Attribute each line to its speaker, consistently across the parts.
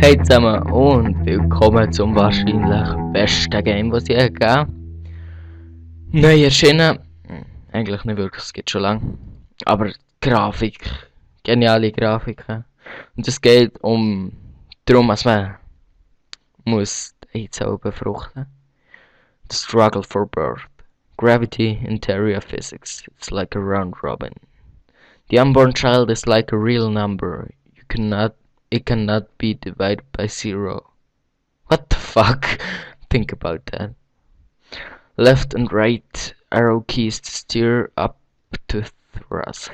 Speaker 1: Hey zusammen und willkommen zum wahrscheinlich besten Game, was es je gegeben. Neu erschienen. Eigentlich nicht wirklich, es gibt schon lange. Aber Grafik, geniale Grafiken. Und es geht darum, dass man muss die Eizelle befruchten. The struggle for birth. Gravity, interior physics. It's like a round robin. The unborn child is like a real number. It cannot be divided by 0. What the fuck? Think about that. Left and right arrow keys to steer up to thrust.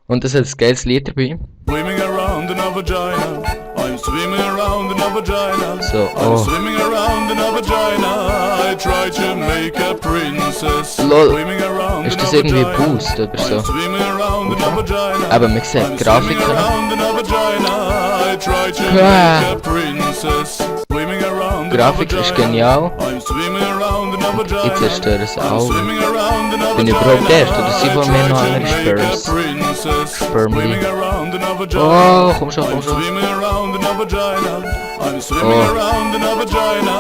Speaker 1: Und das ist ein geiles Lied dabei.
Speaker 2: Swimming around in a vagina. I'm swimming around in a vagina.
Speaker 1: So,
Speaker 2: I'm swimming around in a vagina. I try to make a princess.
Speaker 1: Lol.
Speaker 2: Swimming around
Speaker 1: Ist
Speaker 2: in
Speaker 1: das
Speaker 2: a
Speaker 1: irgendwie
Speaker 2: vagina.
Speaker 1: Boost oder so?
Speaker 2: I'm swimming around in a vagina.
Speaker 1: Aber man sieht
Speaker 2: I'm
Speaker 1: Grafiken.
Speaker 2: swimming around in a vagina. I try to
Speaker 1: Ah.
Speaker 2: make a princess. Swimming around in a
Speaker 1: Grafik ist
Speaker 2: vagina.
Speaker 1: genial.
Speaker 2: I'm swimming around in a vagina.
Speaker 1: Ich zerstöre es
Speaker 2: I'm
Speaker 1: auch.
Speaker 2: swimming around in a
Speaker 1: Bin ich
Speaker 2: vagina.
Speaker 1: überhaupt erst oder sind vor mir noch
Speaker 2: I try
Speaker 1: andere
Speaker 2: to make a
Speaker 1: Spurs?
Speaker 2: princess.
Speaker 1: Spermly.
Speaker 2: Swimming around in a vagina.
Speaker 1: Oh, komm schon,
Speaker 2: I'm
Speaker 1: komm schon.
Speaker 2: swimming around in a vagina. I'm swimming
Speaker 1: Oh.
Speaker 2: around in a vagina.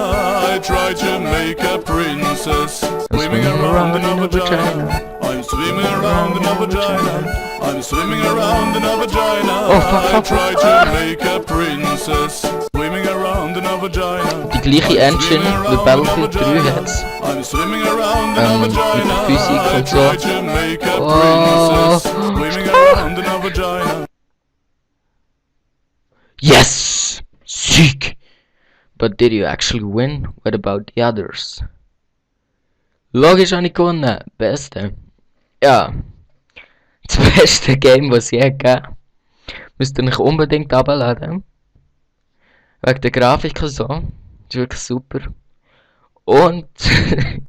Speaker 2: I try to make a princess. Swimming around in a vagina. I'm swimming around in a vagina. I'm swimming around in a vagina.
Speaker 1: Oh, fuck,
Speaker 2: I
Speaker 1: fuck,
Speaker 2: try
Speaker 1: fuck.
Speaker 2: to make a princess. Swimming around in a vagina.
Speaker 1: Die gleiche Engine wie Battlefield 3 hat's.
Speaker 2: I'm swimming around in a
Speaker 1: Mit
Speaker 2: vagina.
Speaker 1: der Physik und
Speaker 2: I
Speaker 1: so.
Speaker 2: try to make a
Speaker 1: Oh.
Speaker 2: princess. Swimming around in a vagina.
Speaker 1: Yes! Sieg! But did you actually win? What about the others? Logisch habe ich gewonnen. Beste. Ja. Das beste Game, was es je gegeben. Müsst ihr euch unbedingt abladen. Wegen der Grafik und so. Das ist wirklich super. Und